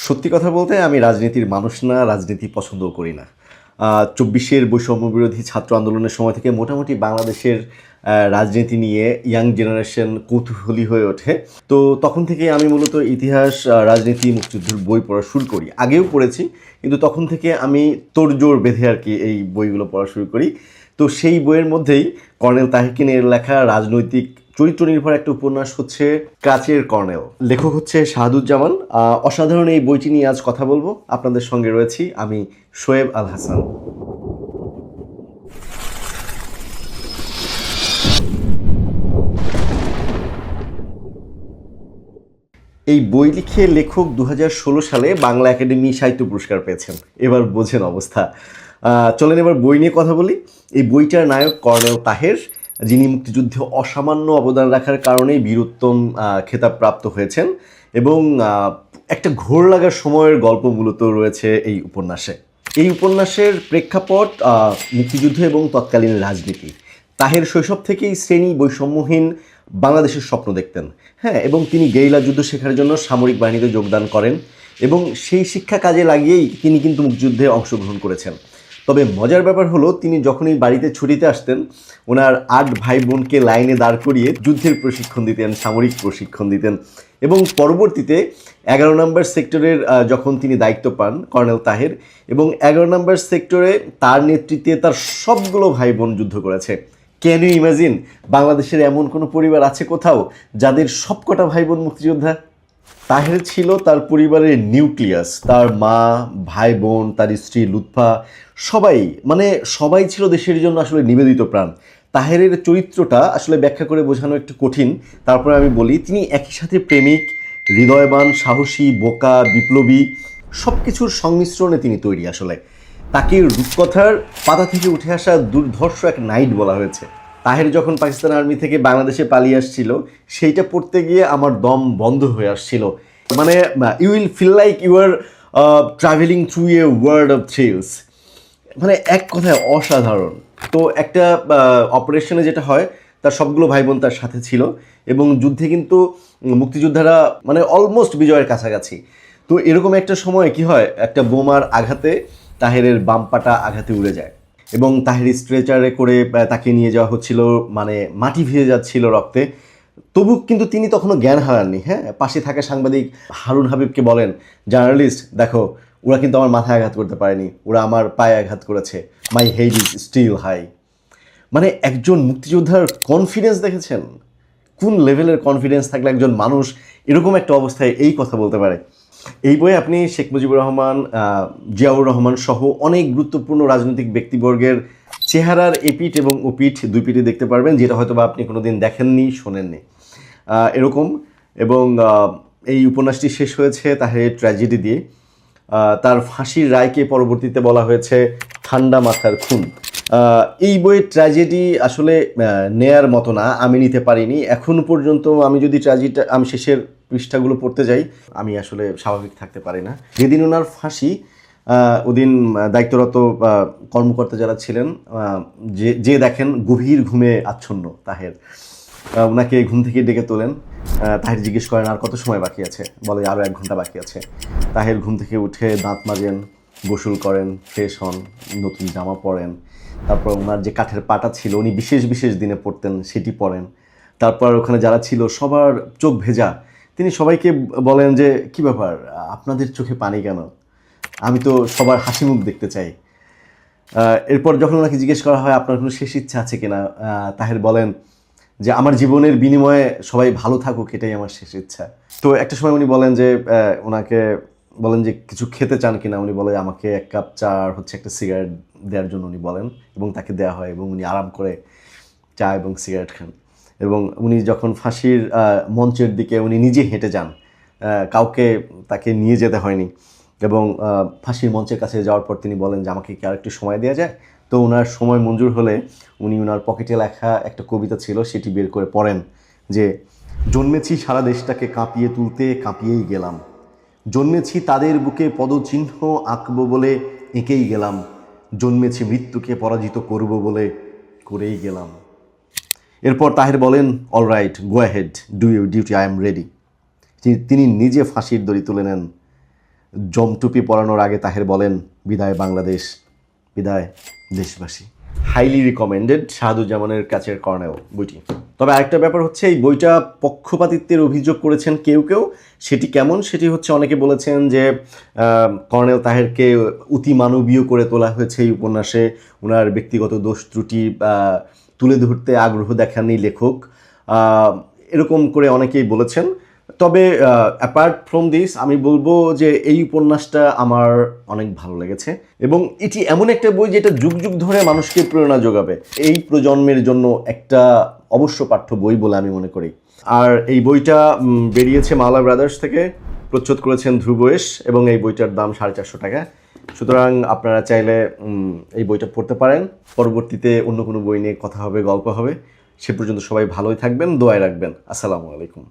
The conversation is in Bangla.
সত্যি কথা বলতে আমি রাজনীতির মানুষ না, রাজনীতি পছন্দও করি না। ২৪-এর বৈষম্য বিরোধী ছাত্র আন্দোলনের সময় থেকে মোটামুটি বাংলাদেশের রাজনীতি নিয়ে ইয়াং জেনারেশন কৌতূহলী হয়ে ওঠে। তো তখন থেকে আমি মূলত ইতিহাস, রাজনীতি, মুক্তিযুদ্ধের বই পড়া শুরু করি। আগেও পড়েছি, কিন্তু তখন থেকে আমি তোড়জোড় বেঁধে আর কি এই বইগুলো পড়া শুরু করি। তো সেই বইয়ের মধ্যেই কর্নেল তাহিরকে লেখা রাজনৈতিক চরিত্র নির্ভর একটা উপন্যাস হচ্ছে কাচের কর্নেল। লেখক হচ্ছে শাহাদুজ্জামান। অসাধারণ এই বইটি নিয়ে আজ কথা বলবো। আপনাদের সঙ্গে রয়েছি আমি, শোয়েব আল হাসান। এই বই লিখে লেখক ২০১৬ সালে বাংলা একাডেমি সাহিত্য পুরস্কার পেয়েছেন। এবার বোঝেন অবস্থা। চলেন এবার বই নিয়ে কথা বলি। এই বইটার নায়ক কর্নেল তাহের, যিনি মুক্তিযুদ্ধে অসামান্য অবদান রাখার কারণেই বীরোত্তম খেতাব প্রাপ্ত হয়েছেন, এবং একটা ঘোর লাগার সময়ের গল্প মূলত রয়েছে এই উপন্যাসে। এই উপন্যাসের প্রেক্ষাপট মুক্তিযুদ্ধ এবং তৎকালীন রাজনীতি। তাহের শৈশব থেকেই শ্রেণী বৈষম্যহীন বাংলাদেশের স্বপ্ন দেখতেন, হ্যাঁ, এবং তিনি গেরিলা যুদ্ধ শেখার জন্য সামরিক বাহিনীতে যোগদান করেন, এবং সেই শিক্ষা কাজে লাগিয়েই তিনি কিন্তু মুক্তিযুদ্ধে অংশগ্রহণ করেছেন। তবে মজার ব্যাপার হলো, তিনি যখনই বাড়িতে ছুটিতে আসতেন, ওনার ৮ ভাই বোনকে লাইনে দাঁড় করিয়ে যুদ্ধের প্রশিক্ষণ দিতেন, সামরিক প্রশিক্ষণ দিতেন, এবং পরবর্তীতে ১১ নম্বর সেক্টরের যখন তিনি দায়িত্ব পান কর্নেল তাহের, এবং ১১ নম্বর সেক্টরে তার নেতৃত্বে তার সবগুলো ভাই বোন যুদ্ধ করেছে। ক্যান ইউ ইমাজিন, বাংলাদেশের এমন কোনো পরিবার আছে কোথাও যাদের সবকটা ভাই বোন মুক্তিযোদ্ধা? তাহের ছিল তার পরিবারের নিউক্লিয়াস। তার মা, ভাই বোন, তার স্ত্রী লুৎফা, সবাই ছিল দেশের জন্য আসলে নিবেদিত প্রাণ। তাহেরের চরিত্রটা আসলে ব্যাখ্যা করে বোঝানো একটু কঠিন। তারপরে আমি বলি, তিনি একই সাথে প্রেমিক, হৃদয়বান, সাহসী, বোকা, বিপ্লবী, সব কিছুর সংমিশ্রণে তিনি তৈরি। আসলে তাকে রূপকথার পাতা থেকে উঠে আসা দুর্ধর্ষ এক নাইট বলা হয়েছে। তাহের যখন পাকিস্তান আর্মি থেকে বাংলাদেশে পালিয়ে আসছিল, সেইটা পড়তে গিয়ে আমার দম বন্ধ হয়ে আসছিল। You will feel like you are travelling through a world of thrills. এক কথায় অসাধারণ। তো একটা অপারেশনে যেটা হয়, তার সবগুলো ভাই বোন তার সাথে ছিল, এবং যুদ্ধে কিন্তু মুক্তিযোদ্ধারা অলমোস্ট বিজয়ের কাছাকাছি। তো এরকম একটা সময় কি হয়, একটা বোমার আঘাতে তাহেরের বাম পাটা আঘাতে উড়ে যায়, এবং তাহের স্ট্রেচারে করে তাকে নিয়ে যাওয়া হচ্ছিল, মাটি ভিজে যাচ্ছিল রক্তে। তবু কিন্তু তিনি তখনও জ্ঞান হারাননি। হ্যাঁ, পাশে থাকা সাংবাদিক হারুন হাবিবকে বলেন, জার্নালিস্ট দেখো, ওরা কিন্তু আমার মাথায় আঘাত করতে পারেনি, ওরা আমার পায়ে আঘাত করেছে। My head is still high. একজন মুক্তিযোদ্ধার কনফিডেন্স দেখেছেন? কোন লেভেলের কনফিডেন্স থাকলে একজন মানুষ এরকম একটা অবস্থায় এই কথা বলতে পারে? এই বইয়ে আপনি শেখ মুজিবুর রহমান, জিয়াউর রহমান সহ অনেক গুরুত্বপূর্ণ রাজনৈতিক ব্যক্তিবর্গের চেহারার এপিঠ এবং ওপিঠ দুই পিঠে দেখতে পারবেন, যেটা হয়তো বা আপনি কোনোদিন দেখেননি, শোনেননি এরকম। এবং এই উপন্যাসটি শেষ হয়েছে তাহের ট্র্যাজেডি দিয়ে। তার ফাঁসির রায়কে পরবর্তীতে বলা হয়েছে ঠান্ডা মাথার খুন। এই বইয়ের ট্র্যাজেডি আসলে নেয়ার মতো না, আমি নিতে পারিনি এখন পর্যন্ত। আমি শেষের পৃষ্ঠাগুলো পড়তে যাই, আমি আসলে স্বাভাবিক থাকতে পারি না। যেদিন ওনার ফাঁসি, ওদিন দায়িত্বরত কর্মকর্তা যারা ছিলেন, যে দেখেন গভীর ঘুমে আচ্ছন্ন তাহের, ওনাকে ঘুম থেকে ডেকে তোলেন। তাহের জিজ্ঞেস করেন আর কত সময় বাকি আছে, বলে আরও 1 ঘন্টা বাকি আছে। তাহের ঘুম থেকে উঠে দাঁত মাজেন, গোসল করেন, ফ্রেশ হন, নতুন জামা পরেন। তারপর ওনার যে কাঠের পাটা ছিল, উনি বিশেষ বিশেষ দিনে পড়তেন, সেটি পরেন। তারপর ওখানে যারা ছিল সবার চোখ ভেজা। তিনি সবাইকে বলেন যে কি ব্যাপার, আপনাদের চোখে পানি কেন? আমি তো সবার হাসি মুখ দেখতে চাই। এরপর যখন ওনাকে জিজ্ঞেস করা হয় আপনার কোনো শেষ ইচ্ছা আছে কিনা, তাহের বলেন যে আমার জীবনের বিনিময়ে সবাই ভালো থাকুক, এটাই আমার শেষ ইচ্ছা। তো একটা সময় উনি বলেন যে ওনাকে বলেন যে কিছু খেতে চান কিনা, উনি বলে আমাকে 1 কাপ চা আর একটা সিগারেট দেওয়ার জন্য উনি বলেন, এবং তাকে দেওয়া হয়, এবং উনি আরাম করে চা এবং সিগারেট খান। এবং উনি যখন ফাঁসির মঞ্চের দিকে উনি নিজে হেঁটে যান, কাউকে তাকে নিয়ে যেতে হয়নি। এবং ফাঁসির মঞ্চের কাছে যাওয়ার পর তিনি বলেন যে আমাকে কি আর একটু সময় দেওয়া যায়? তো ওনার সময় মঞ্জুর হলে উনি ওনার পকেটে লেখা একটা কবিতা ছিল, সেটি বের করে পড়েন যে জন্মেছি সারা দেশটাকে কাঁপিয়ে তুলতে, কাঁপিয়েই গেলাম। জন্মেছি তাদের বুকে পদচিহ্ন আঁকবো বলে, এঁকেই গেলাম। জন্মেছি মৃত্যুকে পরাজিত করব বলে, করেই গেলাম। এরপর তাহের বলেন, all right, go ahead, do your duty, I am ready. তিনি নিজে ফাঁসির দড়ি তুলে নেন, জমটুপি পরানোর আগে তাহের বলেন, বিদায় বাংলাদেশ, বিদায় দেশবাসী। হাইলি রিকমেন্ডেড, শাহাদুজ্জামানের কাছের কর্নেল বইটি। তবে আরেকটা ব্যাপার হচ্ছে, এই বইটা পক্ষপাতিত্বের অভিযোগ করেছেন কেউ কেউ। সেটি কেমন? সেটি হচ্ছে, অনেকে বলেছেন যে কর্নেল তাহেরকে অতিমানবীয় করে তোলা হয়েছে এই উপন্যাসে, ওনার ব্যক্তিগত দোষ ত্রুটি তুলে ধরতে আগ্রহ দেখাননি লেখক, এরকম করে অনেকেই বলেছেন। তবে অ্যাপার্ট ফ্রম দিস, আমি বলবো যে এই উপন্যাসটা আমার অনেক ভালো লেগেছে, এবং এটি এমন একটা বই যেটা যুগ যুগ ধরে মানুষকে প্রেরণা যোগাবে। এই প্রজন্মের জন্য একটা অবশ্য পাঠ্য বই বলে আমি মনে করি। আর এই বইটা বেরিয়েছে মাওলা ব্রাদার্স থেকে, প্রচ্ছদ করেছেন ধ্রুবেশ, এবং এই বইটার দাম 450 টাকা। সুতরাং আপনারা চাইলে এই বইটা পড়তে পারেন। পরবর্তীতে অন্য কোনো বই নিয়ে কথা হবে, গল্প হবে। সে পর্যন্ত সবাই ভালোই থাকবেন, দোয়ায় রাখবেন। আসসালামু আলাইকুম।